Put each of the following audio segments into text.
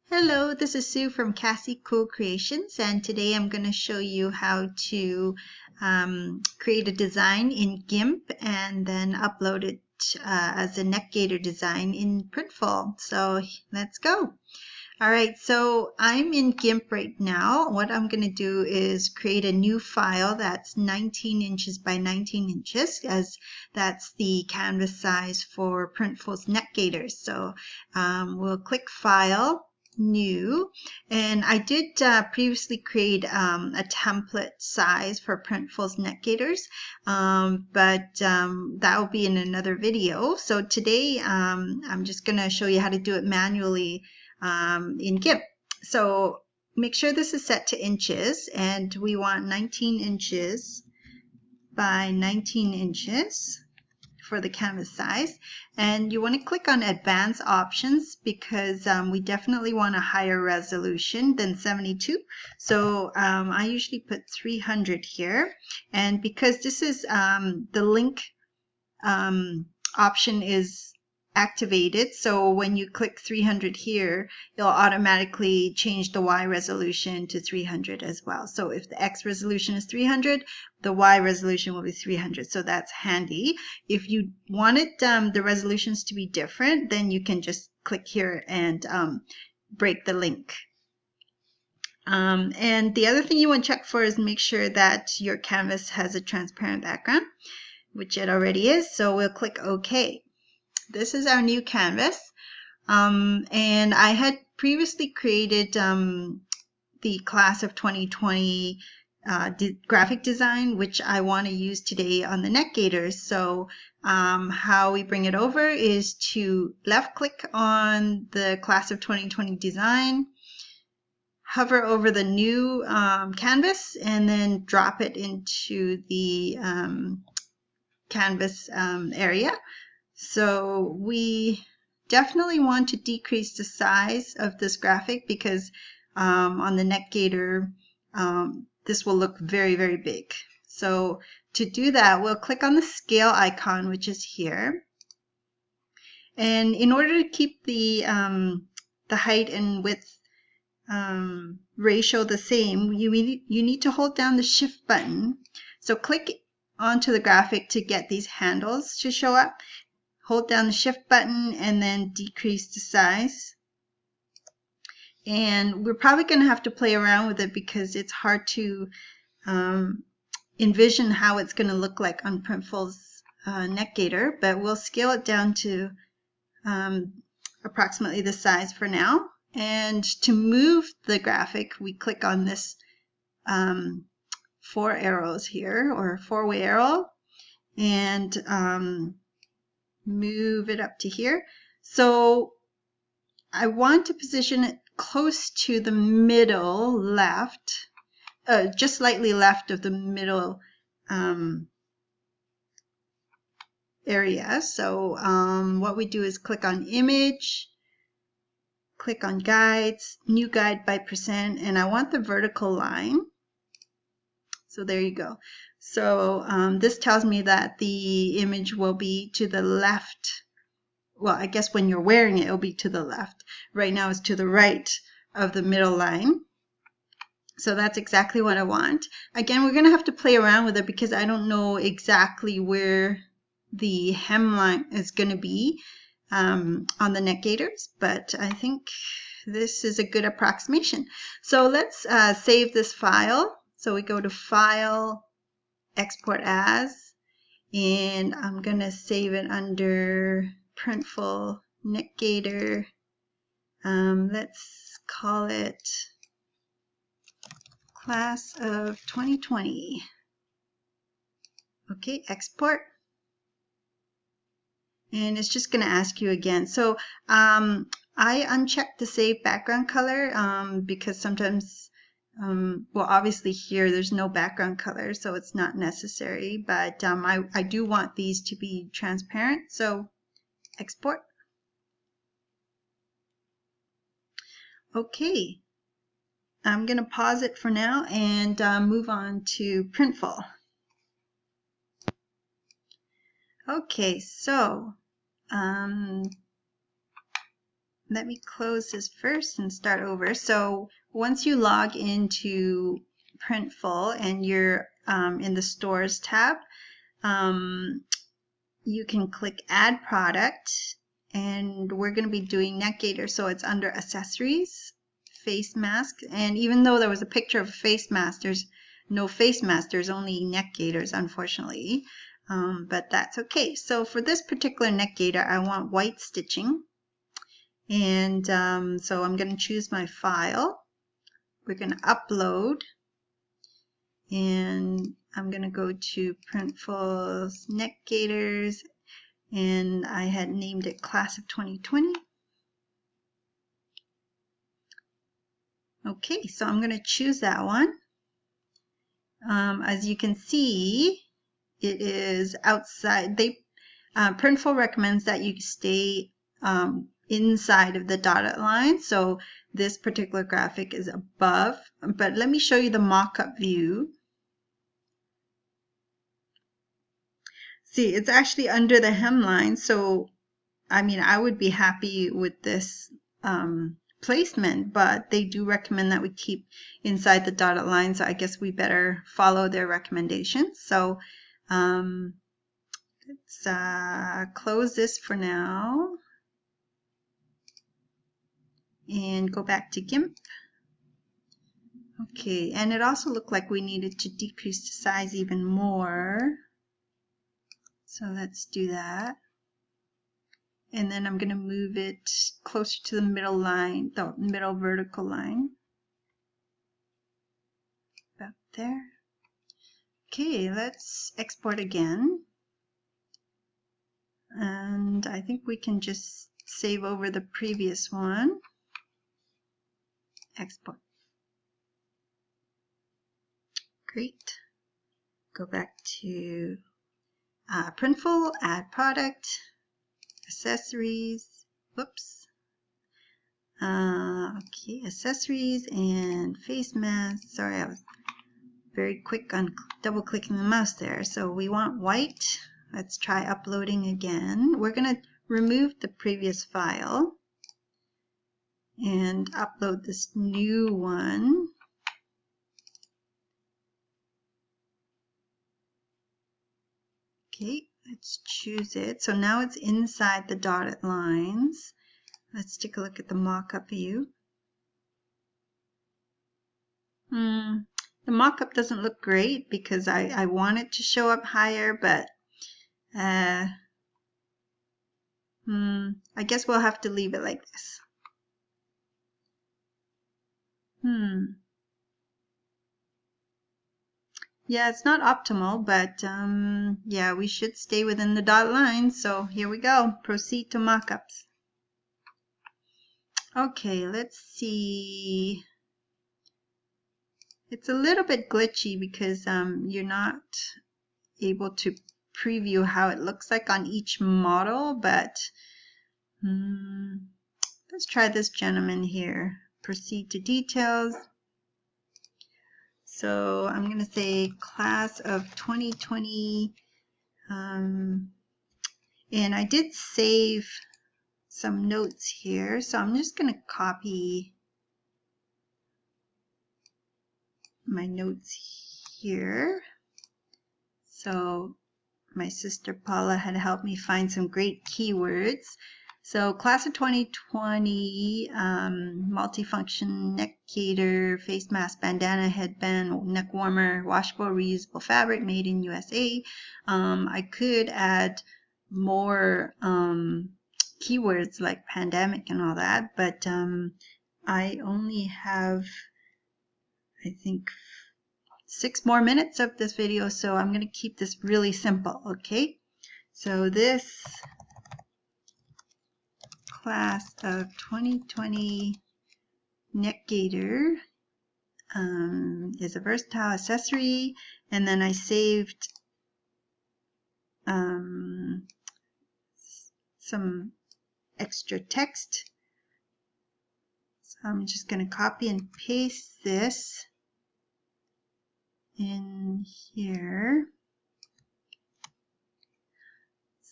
Hello, this is Sue from Cassie Cool Creations, and today I'm going to show you how to create a design in GIMP and then upload it as a neck gaiter design in Printful. So let's go. All right, so I'm in GIMP right now. What I'm going to do is create a new file that's 19 inches by 19 inches, as that's the canvas size for Printful's neck gaiters. So we'll click File, New, and I did previously create a template size for Printful's neck gaiters, but that will be in another video. So today I'm just going to show you how to do it manually in GIMP. So make sure this is set to inches, and we want 19 inches by 19 inches for the canvas size. And you want to click on advanced options because we definitely want a higher resolution than 72. So I usually put 300 here, and because this is the link option is activated, so when you click 300 here, it'll automatically change the Y resolution to 300 as well. So if the X resolution is 300, the Y resolution will be 300. So that's handy. If you wanted the resolutions to be different, then you can just click here and break the link. And the other thing you want to check for is make sure that your canvas has a transparent background, which it already is. So we'll click OK. This is our new canvas, and I had previously created the class of 2020 graphic design, which I want to use today on the neck gaiters. So how we bring it over is to left click on the class of 2020 design, hover over the new canvas, and then drop it into the canvas area. So we definitely want to decrease the size of this graphic because on the neck gaiter, this will look very, very big. So to do that, we'll click on the scale icon, which is here. And in order to keep the height and width ratio the same, you need to hold down the Shift button. So click onto the graphic to get these handles to show up. Hold down the Shift button and then decrease the size. And we're probably going to have to play around with it because it's hard to envision how it's going to look like on Printful's neck gaiter, but we'll scale it down to approximately the size for now. And to move the graphic, we click on this 4 arrows here, or 4-way arrow, and move it up to here. So I want to position it close to the middle left, just slightly left of the middle area. So what we do is click on Image, click on Guides, New Guide by percent, and I want the vertical line. So there you go. So this tells me that the image will be to the left. Well, I guess when you're wearing it, it'll be to the left. Right now it's to the right of the middle line. So that's exactly what I want. Again, we're going to have to play around with it because I don't know exactly where the hemline is going to be on the neck gaiters, but I think this is a good approximation. So let's save this file. So we go to File, Export As, and I'm going to save it under Printful neck gaiter. Let's call it Class of 2020. Okay, export. And it's just going to ask you again. So I unchecked the save background color because sometimes, well, obviously here there's no background color, so it's not necessary, but I do want these to be transparent, so export. Okay, I'm going to pause it for now and move on to Printful. Okay, so let me close this first and start over. So once you log into Printful and you're in the Stores tab, you can click Add Product, and we're going to be doing neck gaiter, so it's under Accessories, Face Mask, and even though there was a picture of a face mask, there's no face mask, there's only neck gaiters, unfortunately, but that's okay. So for this particular neck gaiter, I want white stitching, and so I'm going to choose my file. We're going to upload, and I'm going to go to Printful's neck gaiters, and I had named it Class of 2020. Okay, so I'm going to choose that one. As you can see, it is outside. Printful recommends that you stay inside of the dotted line, so this particular graphic is above, but let me show you the mock-up view. See, it's actually under the hemline, so I mean, I would be happy with this placement, but they do recommend that we keep inside the dotted line, so I guess we better follow their recommendations. So let's close this for now and go back to GIMP. Okay, and it also looked like we needed to decrease the size even more. So let's do that. And then I'm going to move it closer to the middle line, the middle vertical line. About there. Okay, let's export again. And I think we can just save over the previous one. Export. Great. Go back to Printful, add product, accessories, whoops. Okay, accessories and face mask. Sorry, I was very quick on double clicking the mouse there. So we want white. Let's try uploading again. We're going to remove the previous file and upload this new one. Okay, let's choose it. So now it's inside the dotted lines. Let's take a look at the mock-up view. The mock-up doesn't look great because I want it to show up higher, but I guess we'll have to leave it like this. Yeah, it's not optimal, but yeah, we should stay within the dotted line. So here we go. Proceed to mockups. Okay, let's see. It's a little bit glitchy because you're not able to preview how it looks like on each model, but let's try this gentleman here. Proceed to details. So I'm going to say Class of 2020, and I did save some notes here, so I'm just going to copy my notes here. So my sister Paula had helped me find some great keywords. So Class of 2020, multifunction, neck gaiter, face mask, bandana, headband, neck warmer, washable, reusable fabric, made in USA. I could add more keywords like pandemic and all that, but I only have, I think, 6 more minutes of this video, so I'm going to keep this really simple, okay? So this Class of 2020 neck gaiter is a versatile accessory, and then I saved some extra text. So I'm just going to copy and paste this in here.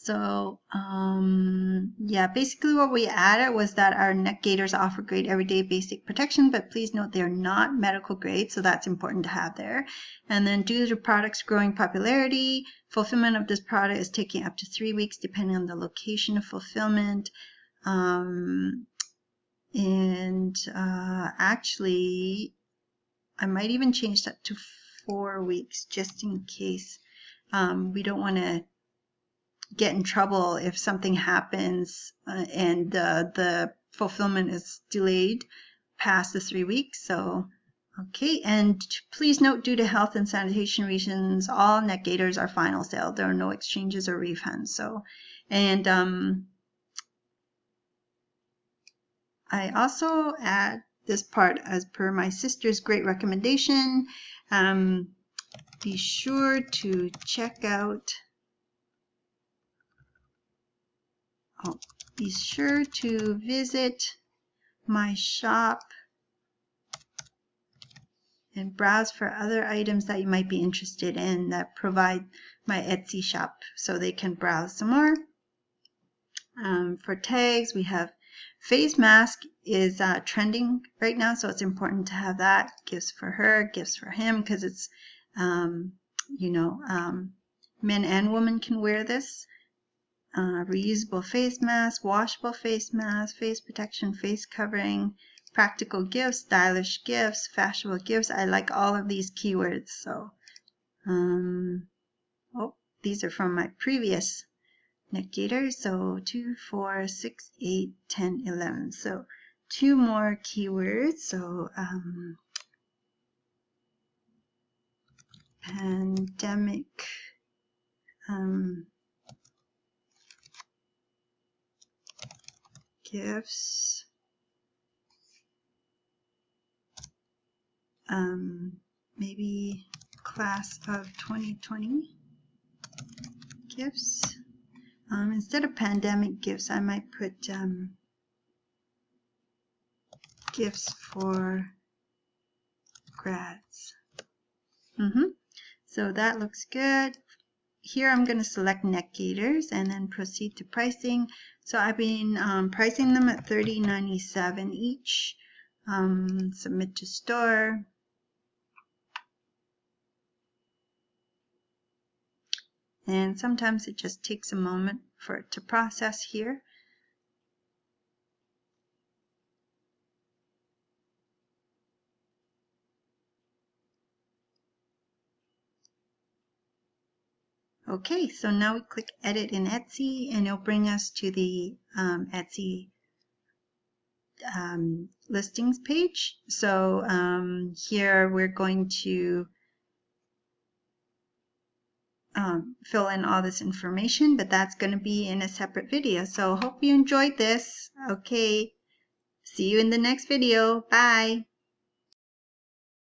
So yeah, basically what we added was that our neck gaiters offer great everyday basic protection, but please note they're not medical grade, so that's important to have there. And then due to the product's growing popularity, fulfillment of this product is taking up to 3 weeks depending on the location of fulfillment. Actually, I might even change that to 4 weeks just in case. We don't want to get in trouble if something happens and the fulfillment is delayed past the 3 weeks. So, okay, and please note, due to health and sanitation reasons, all neck gaiters are final sale. There are no exchanges or refunds. So, and I also add this part as per my sister's great recommendation. Be sure to check out. Be sure to visit my shop and browse for other items that you might be interested in that provide my Etsy shop, so they can browse some more. For tags, we have face mask is trending right now, so it's important to have that. Gifts for her, gifts for him, because it's men and women can wear this. Reusable face mask, washable face mask, face protection, face covering, practical gifts, stylish gifts, fashionable gifts. I like all of these keywords. So, these are from my previous neck gaiters. So 2, 4, 6, 8, 10, 11. So 2 more keywords. So pandemic. Gifts, maybe class of 2020 gifts. Instead of pandemic gifts, I might put gifts for grads. So that looks good. Here I'm going to select neck gaiters and then proceed to pricing. So I've been pricing them at $30.97 each. Submit to store. And sometimes it just takes a moment for it to process here. Okay, so now we click edit in Etsy and it'll bring us to the Etsy listings page. So here we're going to fill in all this information, but that's going to be in a separate video. So hope you enjoyed this. Okay, see you in the next video. Bye.